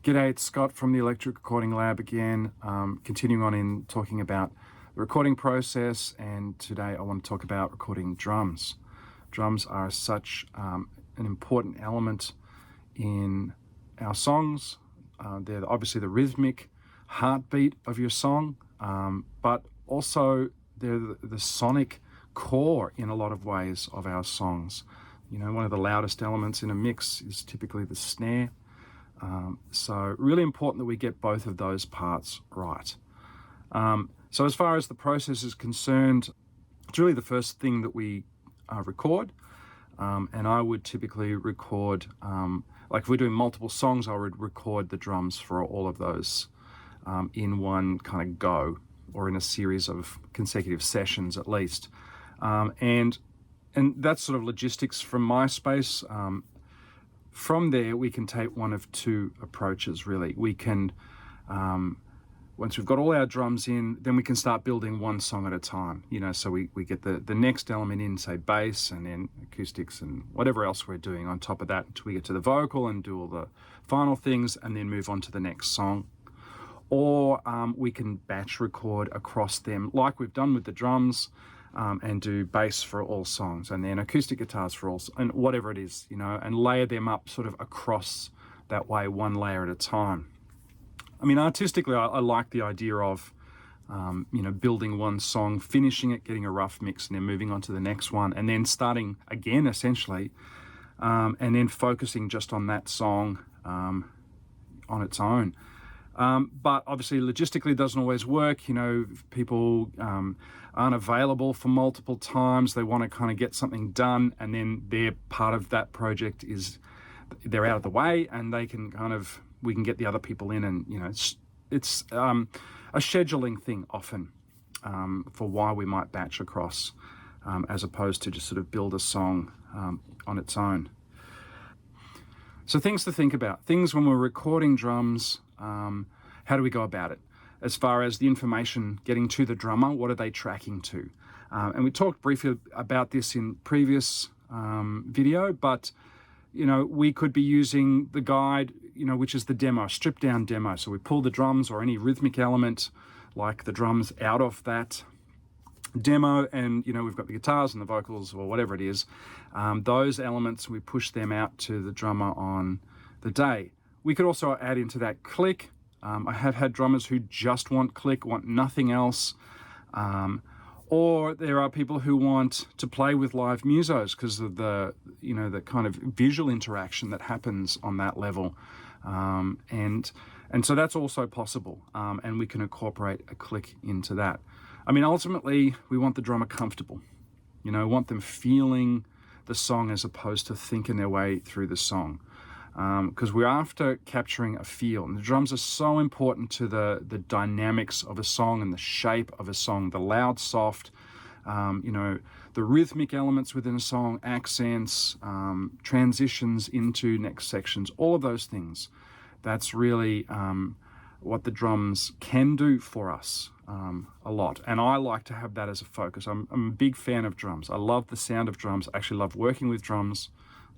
G'day, it's Scott from the Electric Recording Lab again, continuing on in talking about the recording process, and today I want to talk about recording drums. Drums are such an important element in our songs. They're obviously the rhythmic heartbeat of your song, but also they're the sonic core in a lot of ways of our songs. You know, one of the loudest elements in a mix is typically the snare. So really important that we get both of those parts right. So as far as the process is concerned, it's really the first thing that we record. And I would typically record, like if we're doing multiple songs, I would record the drums for all of those in one kind of go, or in a series of consecutive sessions at least. And that's sort of logistics from my space. From there, we can take one of two approaches, really. We can, once we've got all our drums in, then we can start building one song at a time. You know, so we get the next element in, say bass, and then acoustics and whatever else we're doing on top of that until we get to the vocal and do all the final things and then move on to the next song. Or we can batch record across them like we've done with the drums, and do bass for all songs, and then acoustic guitars for all, and whatever it is, you know, and layer them up sort of across that way, one layer at a time. I mean, artistically, I like the idea of, you know, building one song, finishing it, getting a rough mix, and then moving on to the next one, and then starting again, essentially, and then focusing just on that song on its own. But obviously logistically it doesn't always work. You know, if people aren't available for multiple times, they want to kind of get something done, and then their part of that project is they're out of the way, and they can kind of, we can get the other people in, and you know, it's a scheduling thing often for why we might batch across as opposed to just sort of build a song on its own. So things to think about, things when we're recording drums. How do we go about it? As far as the information getting to the drummer, what are they tracking to? And we talked briefly about this in previous video, but you know, we could be using the guide, you know, which is the demo, stripped down demo. So we pull the drums or any rhythmic element like the drums out of that demo, and you know, we've got the guitars and the vocals or whatever it is. Those elements, we push them out to the drummer on the day. We could also add into that click. I have had drummers who just want click, want nothing else. Or there are people who want to play with live musos because of the, you know, the kind of visual interaction that happens on that level. And so that's also possible. And we can incorporate a click into that. I mean, ultimately, we want the drummer comfortable. You know, want them feeling the song as opposed to thinking their way through the song. Because we're after capturing a feel, and the drums are so important to the dynamics of a song and the shape of a song, the loud, soft, you know, the rhythmic elements within a song, accents, transitions into next sections, all of those things. That's really what the drums can do for us a lot, and I like to have that as a focus. I'm a big fan of drums. I love the sound of drums. I actually love working with drums.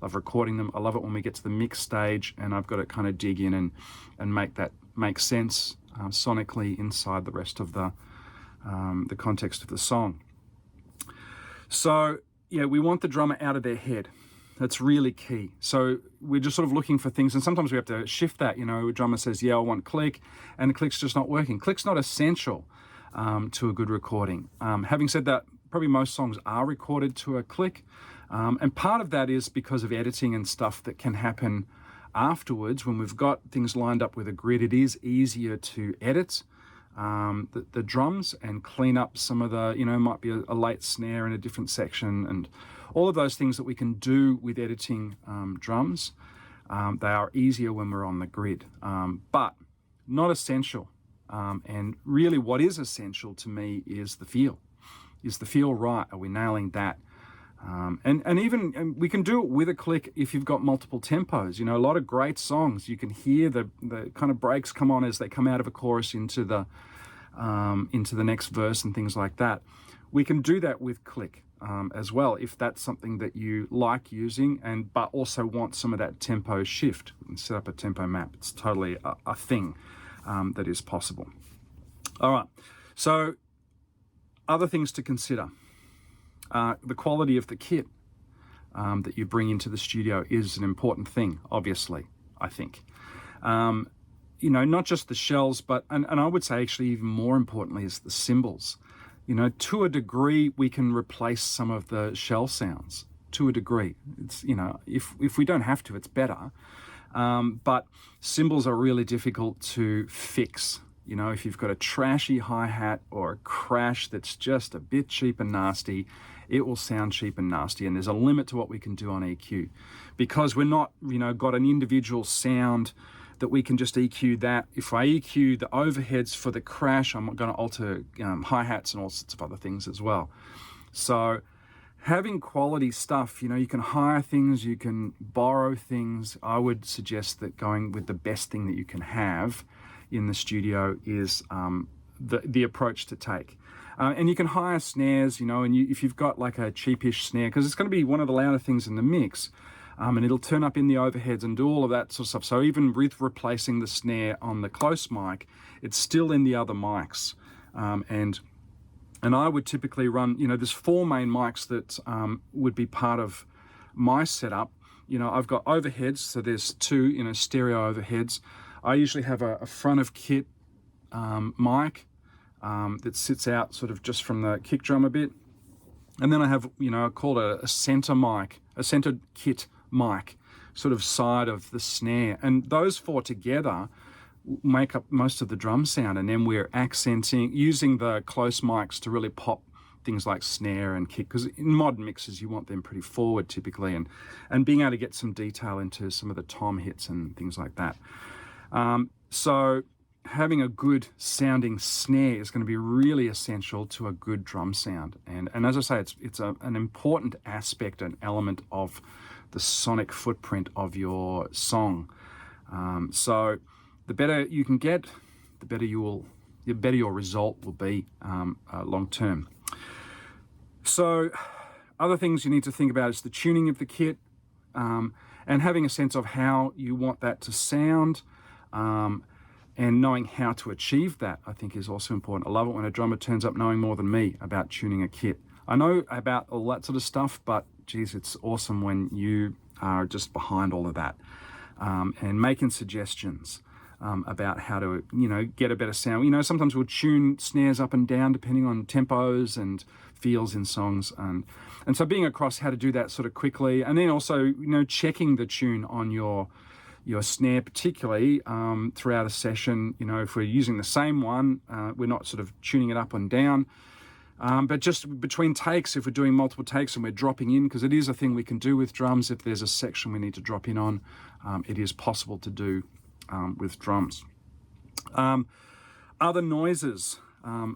Love recording them. I love it when we get to the mix stage and I've got to kind of dig in and make that make sense sonically inside the rest of the context of the song. So yeah, we want the drummer out of their head. That's really key. So we're just sort of looking for things, and sometimes we have to shift that. You know, a drummer says, yeah, I want click, and the click's just not working. Click's not essential to a good recording. Having said that, probably most songs are recorded to a click. And part of that is because of editing and stuff that can happen afterwards. When we've got things lined up with a grid, it is easier to edit the drums and clean up some of the, you know, might be a late snare in a different section, and all of those things that we can do with editing drums. They are easier when we're on the grid, but not essential. And really what is essential to me is the feel. Is the feel right? Are we nailing that? And even we can do it with a click if you've got multiple tempos. You know, a lot of great songs, you can hear the kind of breaks come on as they come out of a chorus into the next verse and things like that. We can do that with click. as well, if that's something that you like using, but also want some of that tempo shift and set up a tempo map. It's totally a thing that is possible. All right, so other things to consider. The quality of the kit that you bring into the studio is an important thing, obviously, I think. Not just the shells, but, and I would say actually even more importantly is the cymbals. To a degree, we can replace some of the shell sounds, to a degree. It's, if we don't have to, it's better. But cymbals are really difficult to fix. If you've got a trashy hi-hat or a crash that's just a bit cheap and nasty, it will sound cheap and nasty. And there's a limit to what we can do on EQ, because we're not, got an individual sound that we can just EQ that. If I EQ the overheads for the crash, I'm going to alter hi-hats and all sorts of other things as well. So having quality stuff, you can hire things, you can borrow things. I would suggest that going with the best thing that you can have in the studio is the approach to take. And you can hire snares, and if you've got like a cheapish snare, because it's going to be one of the louder things in the mix, and it'll turn up in the overheads and do all of that sort of stuff. So even with replacing the snare on the close mic, it's still in the other mics. And I would typically run, there's 4 main mics that would be part of my setup. I've got overheads, so there's 2, stereo overheads. I usually have a front of kit mic that sits out sort of just from the kick drum a bit. And then I have, I call it a center mic, a center kit mic, sort of side of the snare. And those 4 together make up most of the drum sound. And then we're accenting, using the close mics to really pop things like snare and kick, because in modern mixes you want them pretty forward typically, and being able to get some detail into some of the tom hits and things like that. So having a good sounding snare is going to be really essential to a good drum sound. And as I say, it's an important aspect, an element of the sonic footprint of your song. So the better you can get, the better your result will be long term. So other things you need to think about is the tuning of the kit, and having a sense of how you want that to sound. And knowing how to achieve that, I think, is also important. I love it when a drummer turns up knowing more than me about tuning a kit. I know about all that sort of stuff, but geez, it's awesome when you are just behind all of that, and making suggestions about how to, get a better sound. Sometimes we'll tune snares up and down depending on tempos and feels in songs, and so being across how to do that sort of quickly, and then also, checking the tune on your snare, particularly throughout a session. If we're using the same one, we're not sort of tuning it up and down, but just between takes, if we're doing multiple takes and we're dropping in, because it is a thing we can do with drums. If there's a section we need to drop in on, it is possible to do with drums. Other noises,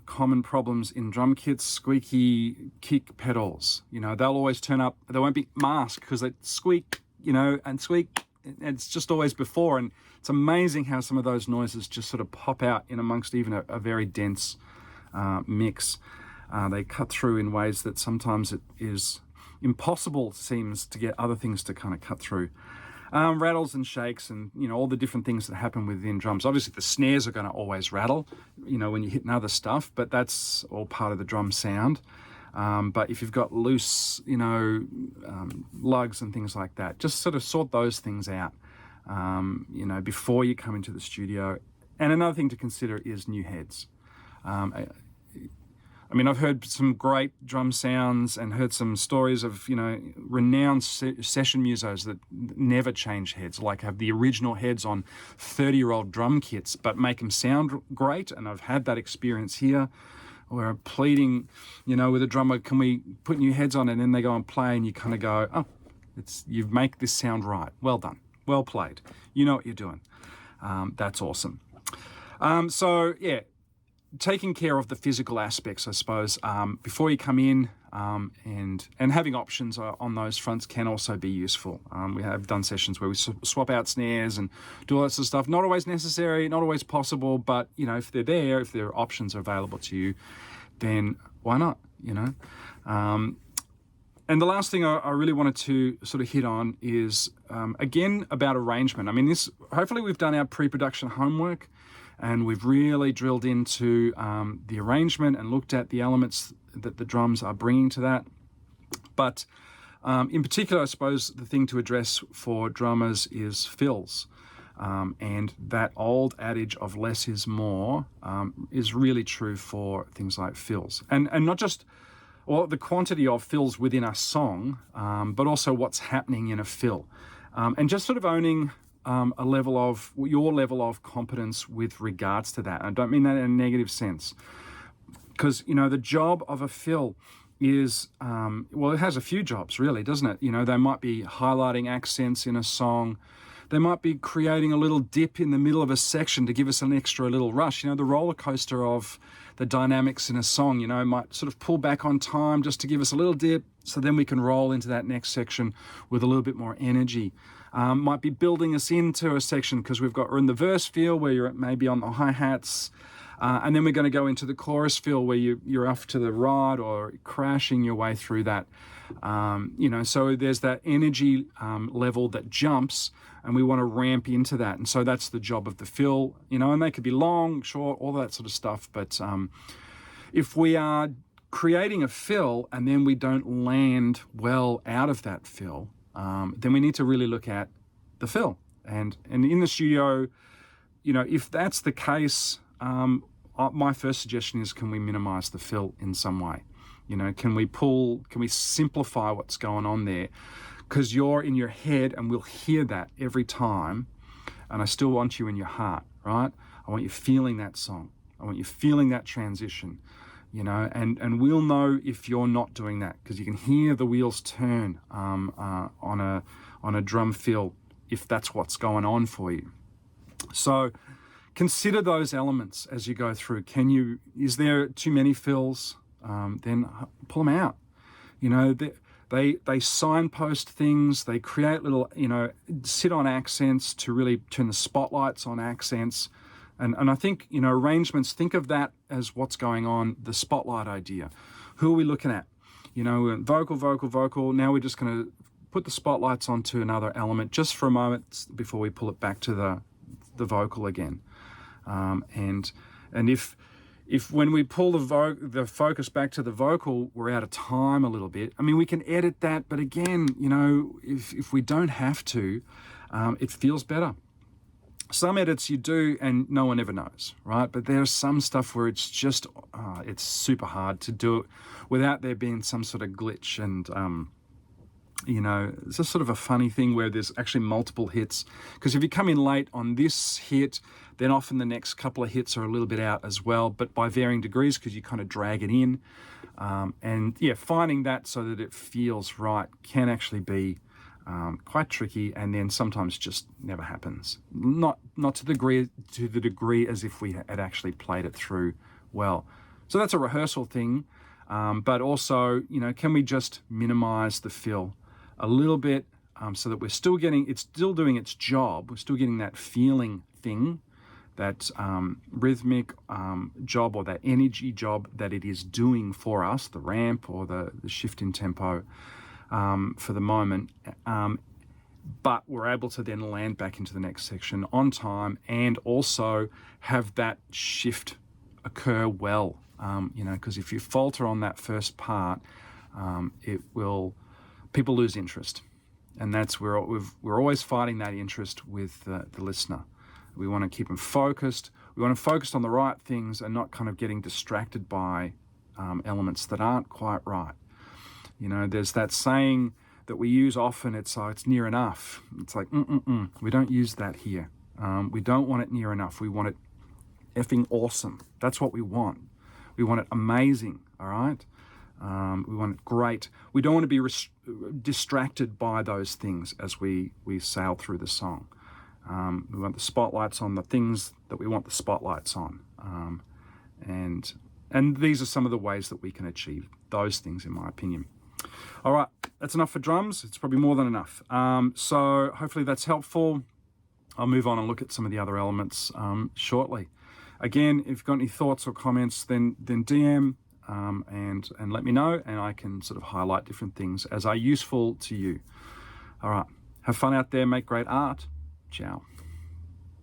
common problems in drum kits: squeaky kick pedals. They'll always turn up, they won't be masked because they squeak, and squeak. It's just always before, and it's amazing how some of those noises just sort of pop out in amongst even a very dense mix. They cut through in ways that sometimes it is impossible, seems, to get other things to kind of cut through. Rattles and shakes, and all the different things that happen within drums. Obviously the snares are going to always rattle, when you're hitting other stuff, but that's all part of the drum sound. But if you've got loose, lugs and things like that, just sort of sort those things out, before you come into the studio. And another thing to consider is new heads. I've heard some great drum sounds and heard some stories of, renowned session musos that never change heads, like have the original heads on 30-year-old drum kits, but make them sound great. And I've had that experience here, where I'm pleading, with a drummer, can we put new heads on? And then they go and play, and you kind of go, oh, you make this sound right. Well done. Well played. You know what you're doing. That's awesome. So yeah, taking care of the physical aspects, I suppose, before you come in, and having options on those fronts can also be useful. We have done sessions where we swap out snares and do all that sort of stuff. Not always necessary, not always possible, but if they're there, if their options are available to you, then why not? And the last thing I really wanted to sort of hit on is, again, about arrangement. I mean, hopefully we've done our pre-production homework and we've really drilled into the arrangement and looked at the elements that the drums are bringing to that. But in particular, I suppose the thing to address for drummers is fills. And that old adage of less is more is really true for things like fills. And not just the quantity of fills within a song, but also what's happening in a fill. And just sort of owning your level of competence with regards to that. And I don't mean that in a negative sense. Because, the job of a fill is, it has a few jobs really, doesn't it? They might be highlighting accents in a song. They might be creating a little dip in the middle of a section to give us an extra little rush. The roller coaster of the dynamics in a song, might sort of pull back on time just to give us a little dip so then we can roll into that next section with a little bit more energy. Might be building us into a section because we're in the verse feel where you're maybe on the hi-hats. And then we're going to go into the chorus feel where you're off to the right or crashing your way through that. So there's that energy level that jumps and we want to ramp into that. And so that's the job of the fill, and they could be long, short, all that sort of stuff. But if we are creating a fill and then we don't land well out of that fill, then we need to really look at the fill. And in the studio, if that's the case, my first suggestion is, can we minimize the fill in some way? Can we simplify what's going on there? Because you're in your head and we'll hear that every time. And I still want you in your heart, right? I want you feeling that song. I want you feeling that transition, and we'll know if you're not doing that because you can hear the wheels turn on a drum fill if that's what's going on for you. So consider those elements as you go through. Is there too many fills? Then pull them out. They signpost things. They create little, sit on accents to really turn the spotlights on accents. And I think, arrangements, think of that as what's going on, the spotlight idea. Who are we looking at? Vocal, vocal, vocal. Now we're just going to put the spotlights onto another element just for a moment before we pull it back to the vocal again. And if when we pull the focus back to the vocal, we're out of time a little bit. I mean, we can edit that, but again, if we don't have to, it feels better. Some edits you do and no one ever knows, right? But there's some stuff where it's just, it's super hard to do it without there being some sort of glitch. And, it's a sort of a funny thing where there's actually multiple hits. Because if you come in late on this hit, then often the next couple of hits are a little bit out as well, but by varying degrees because you kind of drag it in. Finding that so that it feels right can actually be quite tricky, and then sometimes just never happens. Not to the degree as if we had actually played it through well. So that's a rehearsal thing, but also, can we just minimize the fill a little bit so that it's still doing its job. We're still getting that feeling thing, that rhythmic job or that energy job that it is doing for us, the ramp or the shift in tempo for the moment. But we're able to then land back into the next section on time and also have that shift occur well. Because if you falter on that first part, people lose interest. And that's where we're always fighting that interest with the listener. We want to keep them focused. We want to focus on the right things and not kind of getting distracted by elements that aren't quite right. There's that saying that we use often, it's near enough. It's like, we don't use that here. We don't want it near enough. We want it effing awesome. That's what we want. We want it amazing, all right? We want it great. We don't want to be distracted by those things as we sail through the song. We want the spotlights on the things that we want the spotlights on. And these are some of the ways that we can achieve those things, in my opinion. All right, that's enough for drums. It's probably more than enough. So hopefully that's helpful. I'll move on and look at some of the other elements shortly. Again, if you've got any thoughts or comments, then DM. and let me know, and I can sort of highlight different things as are useful to you. All right, have fun out there, make great art. Ciao.